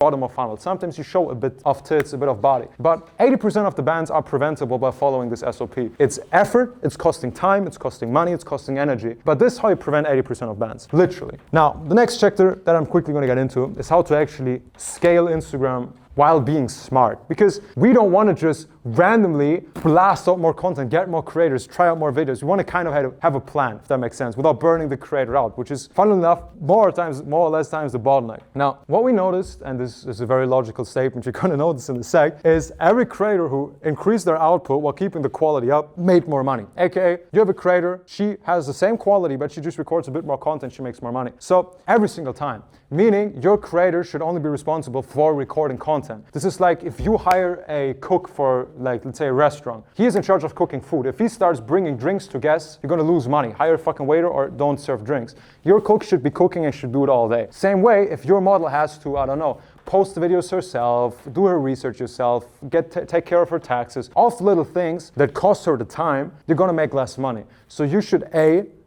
bottom of funnel. Sometimes you show a bit of tits, a bit of body. But 80% of the bans are preventable by following this SOP. It's effort, it's costing time, it's costing money, it's costing energy. But this is how you prevent 80% of bans, literally. Now, the next chapter that I'm quickly going to get into is how to actually scale Instagram while being smart. Because we don't want to just randomly blast out more content, get more creators, try out more videos. We want to kind of have a plan, if that makes sense, without burning the creator out, which is, funnily enough, more or less times the bottleneck. Now, what we noticed, and this is a very logical statement, you're going to notice in a sec, is every creator who increased their output while keeping the quality up made more money. AKA, you have a creator, she has the same quality, but she just records a bit more content, she makes more money. So every single time. Meaning your creator should only be responsible for recording content. This is like if you hire a cook for, like, let's say a restaurant. He is in charge of cooking food. If he starts bringing drinks to guests, you're gonna lose money. Hire a fucking waiter or don't serve drinks. Your cook should be cooking and should do it all day. Same way, if your model has to, I don't know, post the videos herself, do her research yourself, take care of her taxes, all the little things that cost her the time, you're gonna make less money. So you should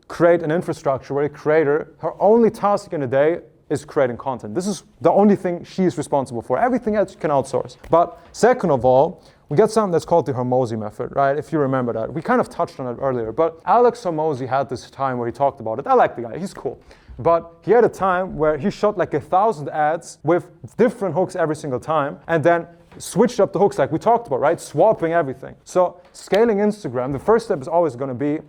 create an infrastructure where a creator, her only task in a day is creating content. This is the only thing she is responsible for. Everything else you can outsource. But second of all, we get something that's called the Hormozi method, right? If you remember that. We kind of touched on it earlier, but Alex Hormozi had this time where he talked about it. I like the guy, he's cool. But he had a time where he shot like 1,000 ads with different hooks every single time, and then switched up the hooks like we talked about, right? Swapping everything. So scaling Instagram, the first step is always going to be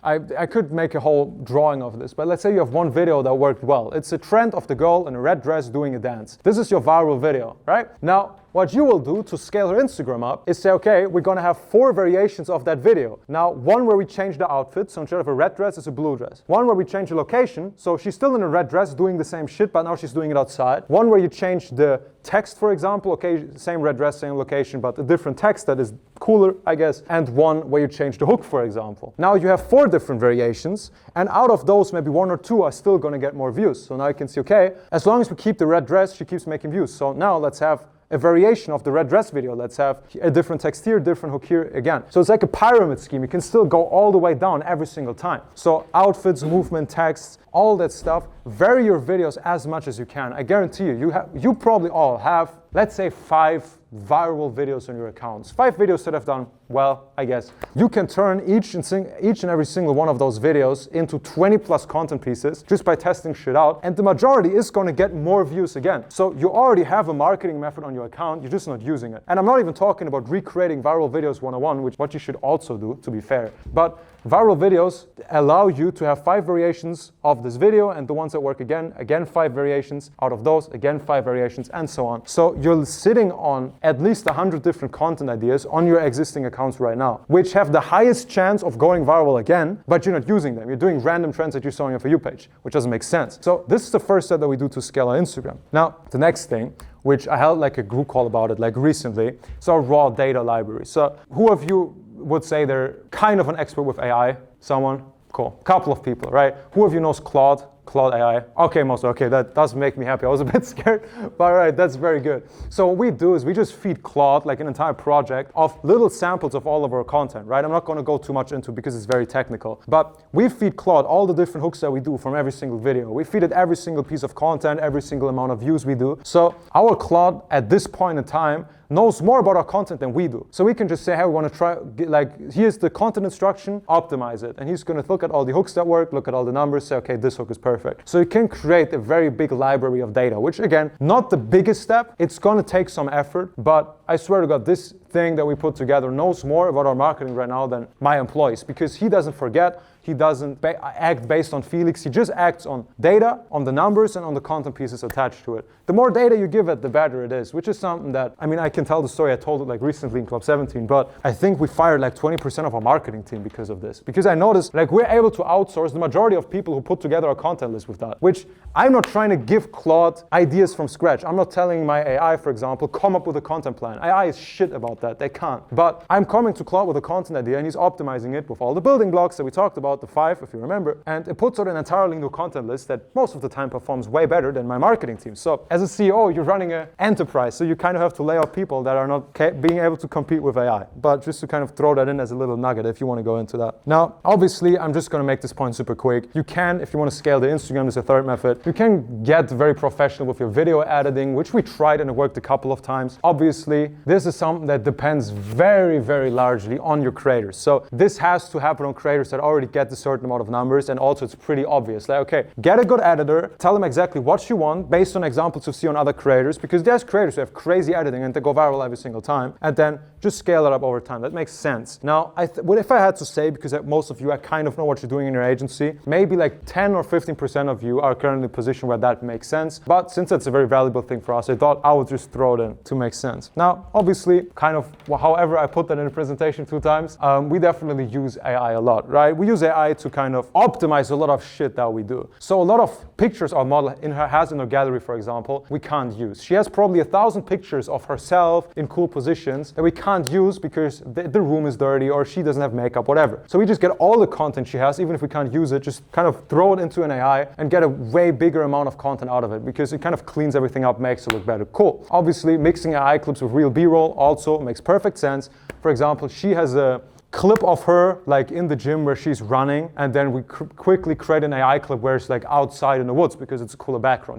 I could make a whole drawing of this, but let's say you have one video that worked well. It's a trend of the girl in a red dress doing a dance. This is your viral video, right? Now, what you will do to scale her Instagram up is say, okay, we're going to have 4 variations of that video. Now, one where we change the outfit, so instead of a red dress, it's a blue dress. One where we change the location, so she's still in a red dress doing the same shit, but now she's doing it outside. One where you change the text, for example, okay, same red dress, same location, but a different text that is cooler, I guess, and one where you change the hook, for example. Now you have 4 different variations, and out of those, maybe 1 or 2 are still going to get more views. So now you can see, okay, as long as we keep the red dress, she keeps making views. So now let's have a variation of the red dress video. Let's have a different text here, different hook here again. So it's like a pyramid scheme. You can still go all the way down every single time. So outfits, movement, texts, all that stuff, vary your videos as much as you can. I guarantee you probably all have, let's say 5 viral videos on your accounts. 5 videos that have done well, I guess. You can turn each and every single one of those videos into 20 plus content pieces just by testing shit out, and the majority is going to get more views again. So you already have a marketing method on your account, you're just not using it. And I'm not even talking about recreating viral videos 101, which what you should also do, to be fair. But viral videos allow you to have 5 variations of this video, and the ones that work again 5 variations, out of those, again 5 variations, and so on. So you're sitting on at least 100 different content ideas on your existing accounts right now, which have the highest chance of going viral again, but you're not using them. You're doing random trends that you saw on your For You page, which doesn't make sense. So this is the first step that we do to scale our Instagram. Now, the next thing, which I held like a group call about it like recently, is our raw data library. So who of you would say they're kind of an expert with AI? Someone? Cool. Couple of people, right? Who of you knows Claude AI? Okay, most. Okay, that does make me happy. I was a bit scared, but all right, that's very good. So what we do is we just feed Claude like an entire project of little samples of all of our content, right? I'm not going to go too much into it because it's very technical, but we feed Claude all the different hooks that we do from every single video. We feed it every single piece of content, every single amount of views we do. So our Claude at this point in time knows more about our content than we do. So we can just say, hey, we want to try, like, here's the content instruction, optimize it. And he's going to look at all the hooks that work, look at all the numbers, say, okay, this hook is perfect. So you can create a very big library of data, which again, not the biggest step. It's going to take some effort, but I swear to God, this thing that we put together knows more about our marketing right now than my employees, because he doesn't forget. He doesn't act based on feelings. He just acts on data, on the numbers, and on the content pieces attached to it. The more data you give it, the better it is, which is something that, I mean, I can tell the story. I told it like recently in Club 17, but I think we fired like 20% of our marketing team because of this. Because I noticed like we're able to outsource the majority of people who put together our content list with that, which I'm not trying to give Claude ideas from scratch. I'm not telling my AI, for example, come up with a content plan. AI is shit about that. They can't. But I'm coming to Claude with a content idea, and he's optimizing it with all the building blocks that we talked about, the 5, if you remember, and it puts out an entirely new content list that most of the time performs way better than my marketing team. So as a CEO, you're running an enterprise, so you kind of have to lay off people that are not being able to compete with AI. But just to kind of throw that in as a little nugget if you want to go into that. Now, obviously, I'm just going to make this point super quick. You can, if you want to scale the Instagram, there's a third method. You can get very professional with your video editing, which we tried and it worked a couple of times. Obviously, this is something that depends very, very largely on your creators. So this has to happen on creators that already get a certain amount of numbers, and also it's pretty obvious. Like, okay, get a good editor, tell them exactly what you want based on examples you see on other creators, because there's creators who have crazy editing and they go viral every single time, and then just scale it up over time. That makes sense. Now, if I had to say, because most of you, I kind of know what you're doing in your agency, maybe like 10 or 15% of you are currently in a position where that makes sense. But since that's a very valuable thing for us, I thought I would just throw it in to make sense. Now, obviously, kind of however I put that in the presentation 2 times, we definitely use AI a lot, right? We use AI to kind of optimize a lot of shit that we do. So a lot of pictures our model has in her gallery, for example, we can't use. She has probably 1,000 pictures of herself in cool positions that we can't use because the room is dirty or she doesn't have makeup, whatever. So we just get all the content she has, even if we can't use it, just kind of throw it into an AI and get a way bigger amount of content out of it because it kind of cleans everything up, makes it look better. Cool. Obviously, mixing AI clips with real B-roll also makes perfect sense. For example, she has a clip of her like in the gym where she's running, and then we quickly create an AI clip where it's like outside in the woods because it's a cooler background.